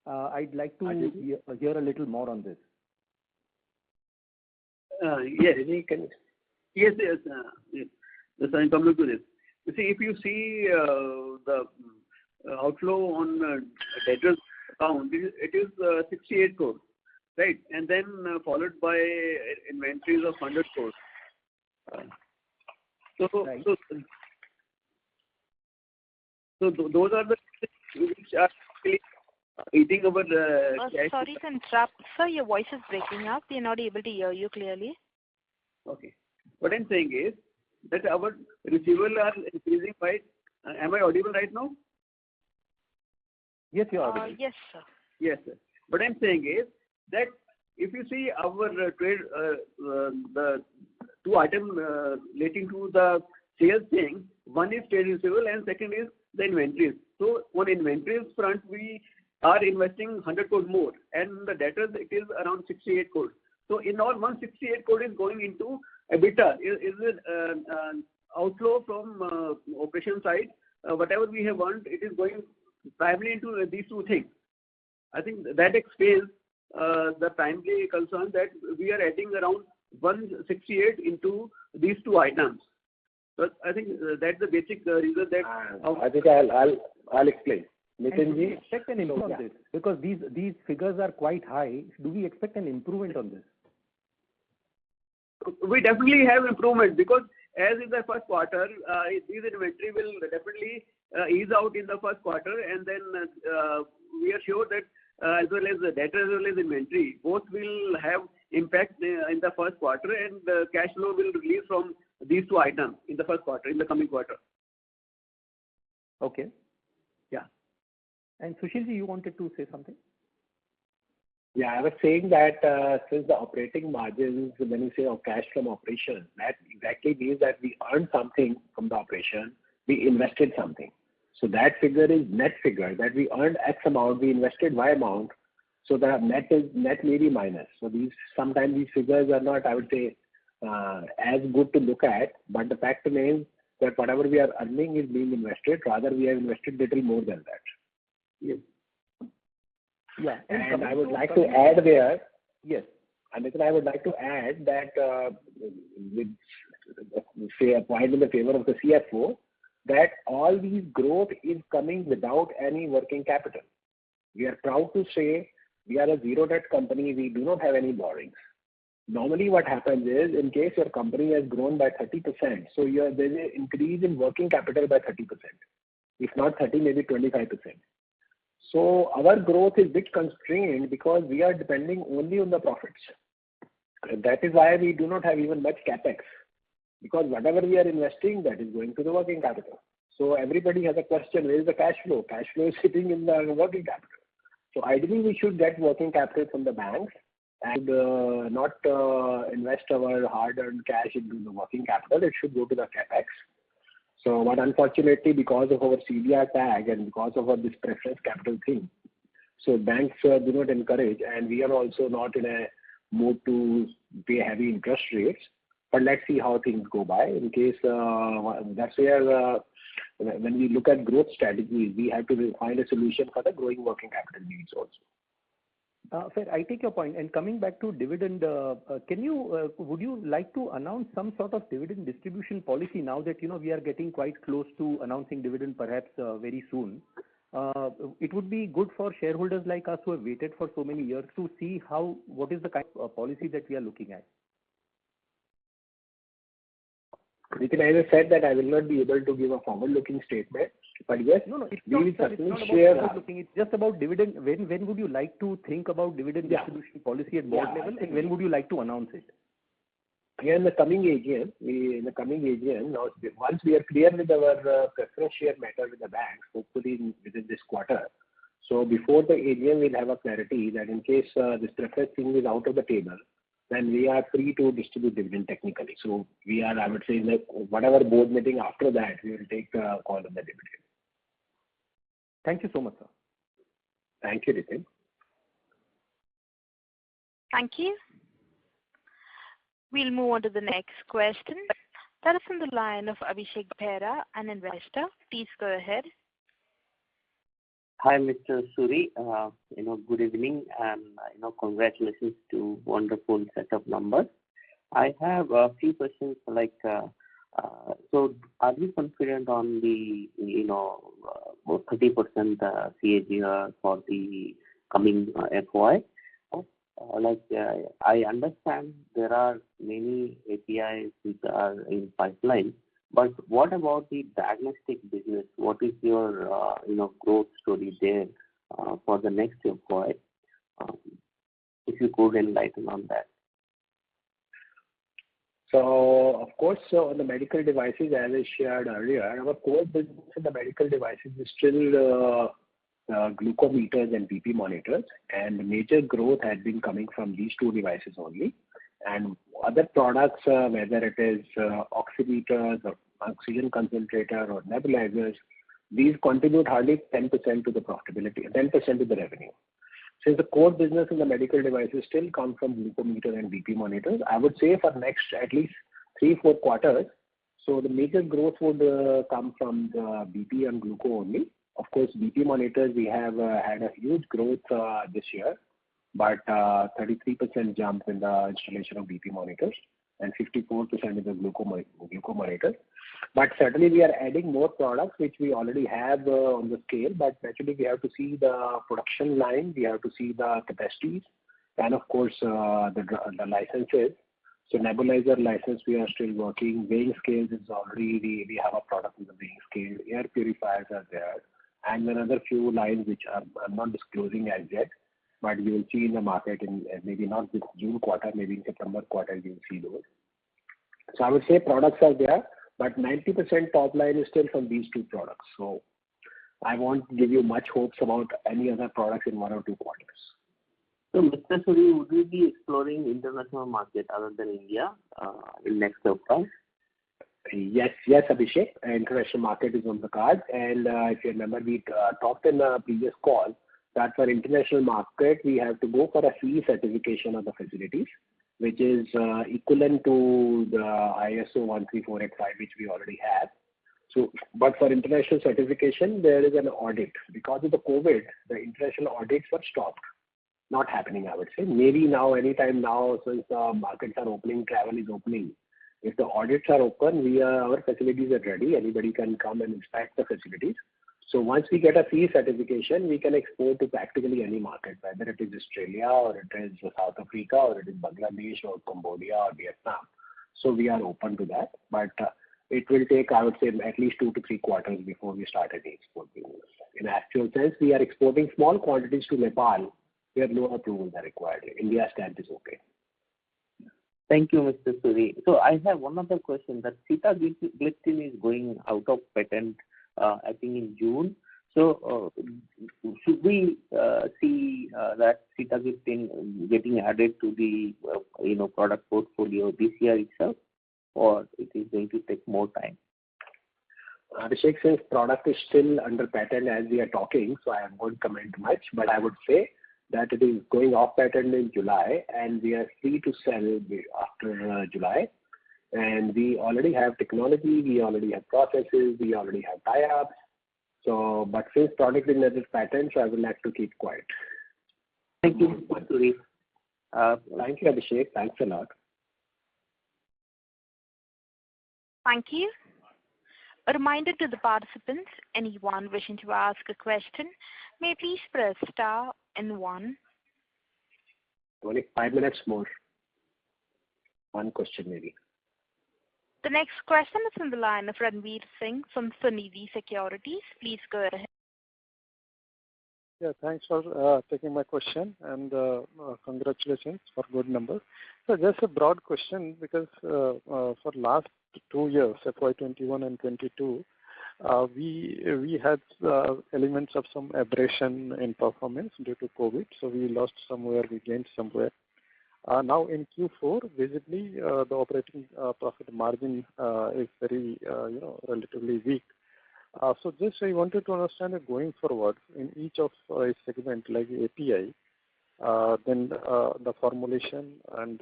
S3: I'd like to hear a little more on this.
S4: Yes. Yes. Yes, I'm coming to this. You see, if you see the outflow on debtors account, it is 68 crores, right? And then followed by inventories of 100 crores.
S3: Right.
S4: So those are the which are eating our cash.
S1: Sorry to interrupt. Sir, your voice is breaking up. We are not able to hear you clearly.
S4: Okay. What I'm saying is that our receivables are increasing by, am I audible right now?
S3: Yes, you are audible.
S1: Yes, sir.
S4: Yes, sir. What I'm saying is that if you see our trade, the two items relating to the sales thing, one is trade receivable and second is the inventories. So on inventories front, we are investing 100 crores more, and the debtors, it is around 68 crores. So in all, 168 crores is going into EBITDA. Is it outflow from operation side? Whatever we have earned, it is going primarily into these two things. I think that explains the primary concern that we are adding around 168 into these two items. So I think that's the basic reason that.
S2: I think I'll explain.
S3: Do we expect an improvement on this? Because these figures are quite high. Do we expect an improvement on this?
S4: We definitely have improvement because as in the first quarter, these inventory will definitely ease out in the first quarter, and then we are sure that as well as the debtor as well as inventory, both will have impact in the first quarter, and the cash flow will release from these two items in the first quarter, in the coming quarter.
S3: Okay.
S4: Yeah.
S3: And Sushilji, you wanted to say something?
S2: Yeah, I was saying that since the operating margins, when you say of cash from operation, that exactly means that we earned something from the operation, we invested something. So that figure is net figure, that we earned X amount, we invested Y amount. So the net may be minus. So sometimes these figures are not, I would say, as good to look at, but the fact remains that whatever we are earning is being invested. Rather, we have invested little more than that.
S4: Yes.
S3: Yeah.
S2: And I would like to add there.
S3: Yes.
S2: And I would like to add that with say a point in the favor of the CFO, that all these growth is coming without any working capital. We are proud to say we are a zero debt company. We do not have any borrowings. Normally what happens is, in case your company has grown by 30%, so there's an increase in working capital by 30%. If not 30, maybe 25%. So our growth is a bit constrained because we are depending only on the profits. That is why we do not have even much capex, because whatever we are investing, that is going to the working capital. So everybody has a question: where is the cash flow? Cash flow is sitting in the working capital. So ideally, we should get working capital from the banks and not invest our hard-earned cash into the working capital. It should go to the capex. So, but unfortunately, because of our CDR tag and because of this preference capital thing, so banks do not encourage, and we are also not in a mood to pay heavy interest rates. But let's see how things go by. In case that's where when we look at growth strategies, we have to find a solution for the growing working capital needs also.
S3: Fair, I take your point. And coming back to dividend, would you like to announce some sort of dividend distribution policy now that we are getting quite close to announcing dividend perhaps very soon? It would be good for shareholders like us who have waited for so many years to see what is the kind of policy that we are looking at.
S2: Nitin, as I said that I will not be able to give a forward-looking statement, but yes,
S3: it's
S2: we will
S3: not
S2: certainly
S3: share. Forward-looking. It's just about dividend. When would you like to think about dividend distribution policy at board level, and when would you like to announce it?
S2: Yeah, in the coming AGM, now once we are clear with our preference share matter with the banks, hopefully within this quarter. So before the AGM, we'll have a clarity that in case this preference thing is out of the table, then we are free to distribute dividend technically. So we are, I would say, in whatever board meeting after that, we will take the call on the dividend.
S3: Thank you so much, sir.
S2: Thank you, Nitin.
S1: Thank you. We'll move on to the next question. That is from the line of Abhishek Bhera, an investor. Please go ahead.
S5: Hi, Mr. Suri. Good evening, and congratulations to wonderful set of numbers. I have a few questions. So, are you confident on the 30% CAGR for the coming FY? I understand there are many APIs which are in pipeline. But what about the diagnostic business? What is your growth story there for the next FY? If you could enlighten on that.
S2: So, of course, on the medical devices, as I shared earlier, our core business in the medical devices is still glucometers and BP monitors, and the major growth has been coming from these two devices only. And other products, whether it is oximeters or oxygen concentrator or nebulizers, these contribute hardly 10% to the profitability, 10% to the revenue. Since the core business in the medical devices still come from glucometer and BP monitors, I would say for next at least 3-4 quarters, so the major growth would come from the BP and gluco only. Of course, BP monitors, we have had a huge growth this year, but 33% jump in the installation of BP monitors and 54% in the gluco monitors. But certainly we are adding more products which we already have on the scale, but naturally we have to see the production line, we have to see the capacities, and of course the licenses. So nebulizer license we are still working. Weighing scales is already, we have a product with the weighing scale. Air purifiers are there. And another few lines which I'm not disclosing as yet, but you will see in the market in maybe not this June quarter, maybe in September quarter you will see those. So I would say products are there, but 90% top line is still from these two products. So I won't give you much hopes about any other products in 1 or 2 quarters.
S5: So, Mr. Suri, would we be exploring international market other than India in next quarter?
S2: Yes, Abhishek. International market is on the cards, and if you remember, we talked in the previous call that for international market we have to go for a CE certification of the facilities, which is equivalent to the ISO 13485, which we already have. So, but for international certification, there is an audit. Because of the COVID, the international audits were stopped. Not happening, I would say. Maybe now, anytime now, since the markets are opening, travel is opening. If the audits are open, our facilities are ready. Anybody can come and inspect the facilities. So once we get a CE certification, we can export to practically any market, whether it is Australia or it is South Africa or it is Bangladesh or Cambodia or Vietnam. So we are open to that. But it will take, I would say, at least 2 to 3 quarters before we start any export business. In actual sense, we are exporting small quantities to Nepal, where no approvals are required. India stamp is okay.
S5: Thank you, Mr. Suri. So I have one other question. That sitagliptin is going out of patent, I think in June. So should we see that sitagliptin getting added to the product portfolio this year itself, or it is going to take more time?
S2: Abhishek, since product is still under patent as we are talking, so I won't comment much, but I would say that it is going off patent in July and we are free to sell after July. And we already have technology, we already have processes, we already have tie-ups. So, but since product is under patent, so I would like to keep quiet.
S5: Thank you, Mr. Suri.
S2: Thank you, Abhishek. Thanks a lot.
S1: Thank you. A reminder to the participants, anyone wishing to ask a question, may please press star and 1.
S2: Only 5 minutes more. One question maybe.
S1: The next question is from the line of Ranveer Singh from Sunidhi Securities. Please go ahead.
S6: Yeah, thanks for taking my question and congratulations for good numbers. So just a broad question because for last 2 years, FY21 and 22, we had elements of some aberration in performance due to COVID. So we lost somewhere, we gained somewhere. Now in Q4, visibly the operating profit margin is very, relatively weak. So just I wanted to understand going forward in each of a segment like API, then the formulation and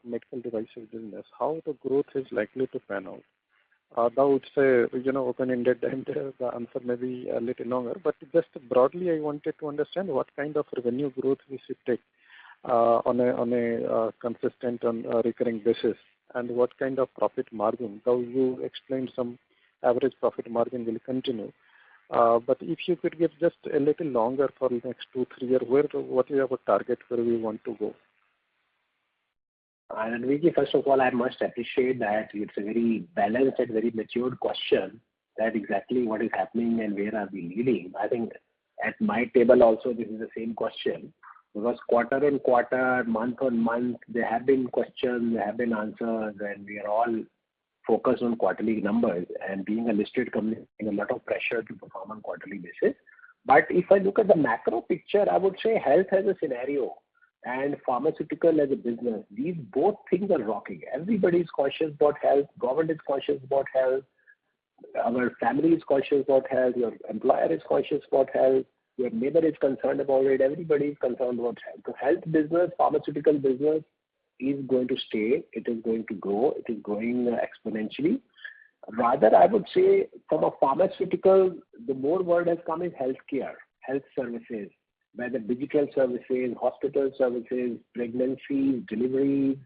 S6: medical devices business, how the growth is likely to pan out. Though it's a open-ended and the answer may be a little longer, but just broadly I wanted to understand what kind of revenue growth we should take on a consistent and recurring basis, and what kind of profit margin. Though you explained some average profit margin will continue, but if you could give just a little longer for the next 2-3 years, what is our target where we want to go?
S2: Ranveer, first of all, I must appreciate that it's a very balanced and very matured question, that exactly what is happening and where are we leading. I think at my table also this is the same question, because quarter on quarter, month on month, there have been questions, there have been answers, and we are all focused on quarterly numbers, and being a listed company, a lot of pressure to perform on quarterly basis. But if I look at the macro picture, I would say health as a scenario and pharmaceutical as a business, these both things are rocking. Everybody is cautious about health, government is cautious about health, our family is cautious about health, your employer is cautious about health, your neighbor is concerned about it, everybody is concerned about health. So health business, pharmaceutical business is going to stay, it is going to grow, it is growing exponentially. Rather, I would say from a pharmaceutical, the more word has come is healthcare, health services, whether digital services, hospital services, pregnancies, deliveries,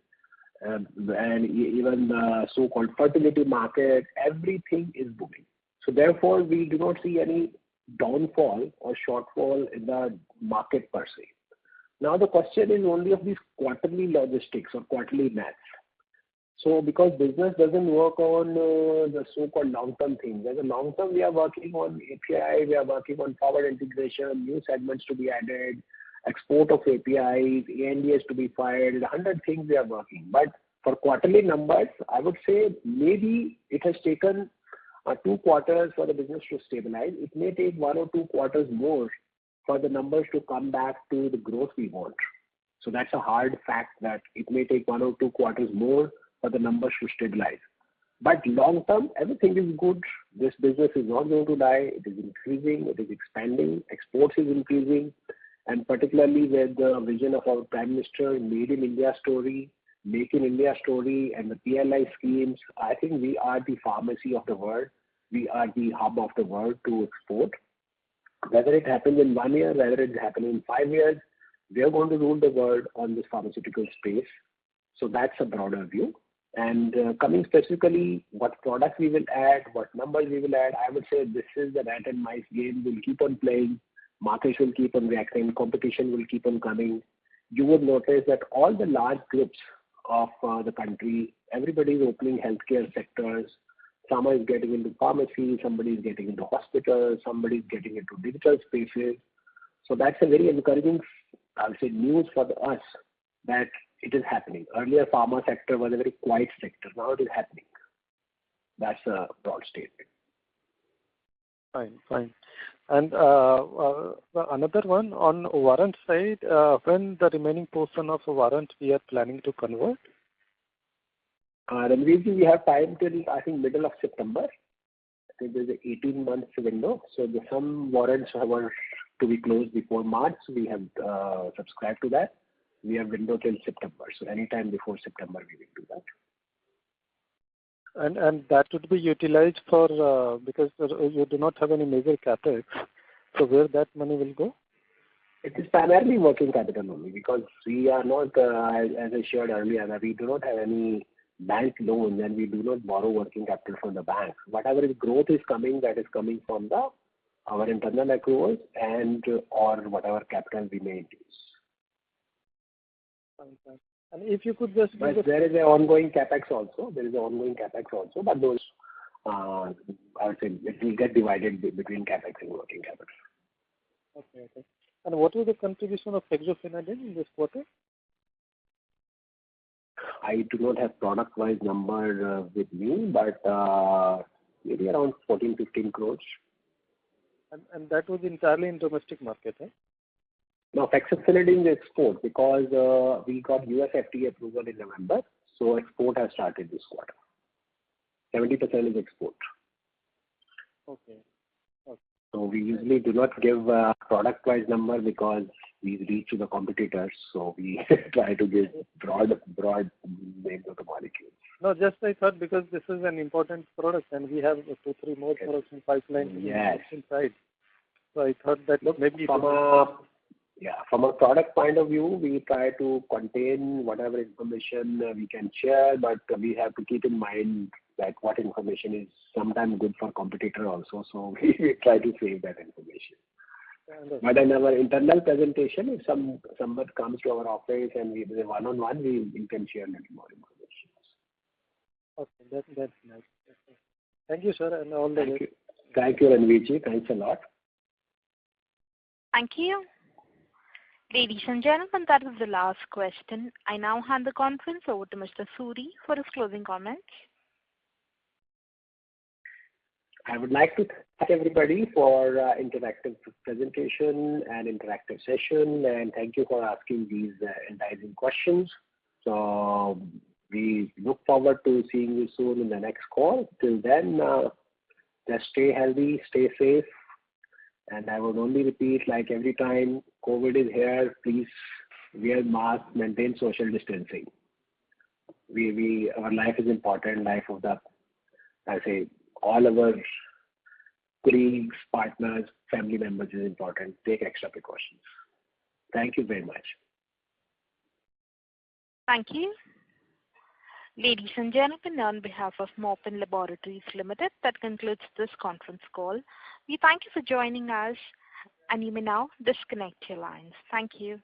S2: and even the so-called fertility market, everything is booming. So therefore, we do not see any downfall or shortfall in the market per se. Now the question is only of these quarterly logistics or quarterly maths. So because business doesn't work on the so-called long-term things. As a long-term, we are working on API, we are working on forward integration, new segments to be added, export of APIs, ANDAs to be filed, 100 things we are working. But for quarterly numbers, I would say maybe it has taken 2 quarters for the business to stabilize. It may take 1 or 2 quarters more for the numbers to come back to the growth we want. So that's a hard fact that it may take 1 or 2 quarters more for the numbers to stabilize. But long term, everything is good. This business is not going to die. It is increasing. It is expanding. Exports is increasing. And particularly with the vision of our Prime Minister, Made in India story, Make in India story, and the PLI schemes, I think we are the pharmacy of the world. We are the hub of the world to export. Whether it happens in 1 year, whether it happens in 5 years, we are going to rule the world on this pharmaceutical space. So that's a broader view. And coming specifically, what products we will add, what numbers we will add, I would say this is the rat and mice game. We'll keep on playing. Markets will keep on reacting. Competition will keep on coming. You would notice that all the large groups of the country, everybody is opening healthcare sectors. Someone is getting into pharmacy, somebody is getting into hospitals, somebody is getting into digital spaces. So that's a very encouraging, I would say, news for us that it is happening. Earlier, pharma sector was a very quiet sector. Now it is happening. That's a broad statement.
S6: Fine. And another one on warrant side, when the remaining portion of warrant we are planning to convert?
S2: Ranveerji, we have time till, I think, middle of September. I think there's an 18 months window. So some warrants were to be closed before March. We have subscribed to that. We have window till September. So anytime before September, we will do that.
S6: And that would be utilized for, because you do not have any major capex. So where that money will go?
S2: It is primarily working capital only, because we are not, as I shared earlier, we do not have any bank loans and we do not borrow working capital from the bank. Whatever growth is coming, that is coming from our internal accruals and or whatever capital we may use.
S6: Fine. And if you could just...
S2: But there is an ongoing capex also. But those, I would say, it will get divided between capex and working capital.
S6: Okay. And what was the contribution of hexofinidin in this quarter?
S2: I do not have product-wise number with me, but maybe around 14-15 crores.
S6: And that was entirely in domestic market, eh?
S2: No, hexofinidin is export, because we got US FDA approval in November, so export has started this quarter. 70% is export.
S6: Okay.
S2: So we usually do not give product-wise number because we reach to the competitors. So we try to give broad names of the molecules.
S6: No, just I thought because this is an important product and we have 2-3 more products in pipeline.
S2: Yes.
S6: Inside. So I thought that maybe
S2: from a product point of view, we try to contain whatever information we can share, but we have to keep in mind that what information is sometimes good for competitor also. So we try to save that information. But in our internal presentation, if somebody comes to our office and we do a one-on-one, we can share a little more information.
S6: Okay, that's nice. Thank you, sir, and all the best.
S2: Thank you, Ranveerji. Thanks a lot.
S1: Thank you. Ladies and gentlemen, that was the last question. I now hand the conference over to Mr. Suri for his closing comments.
S2: I would like to thank everybody for interactive presentation and interactive session, and thank you for asking these enticing questions. So we look forward to seeing you soon in the next call. Till then, just stay healthy, stay safe, and I would only repeat, like every time, COVID is here, please wear mask, maintain social distancing. Our life is important, life of all our colleagues, partners, family members is important. Take extra precautions. Thank you very much.
S1: Thank you. Ladies and gentlemen, on behalf of Morepen Laboratories Limited, that concludes this conference call. We thank you for joining us, and you may now disconnect your lines. Thank you.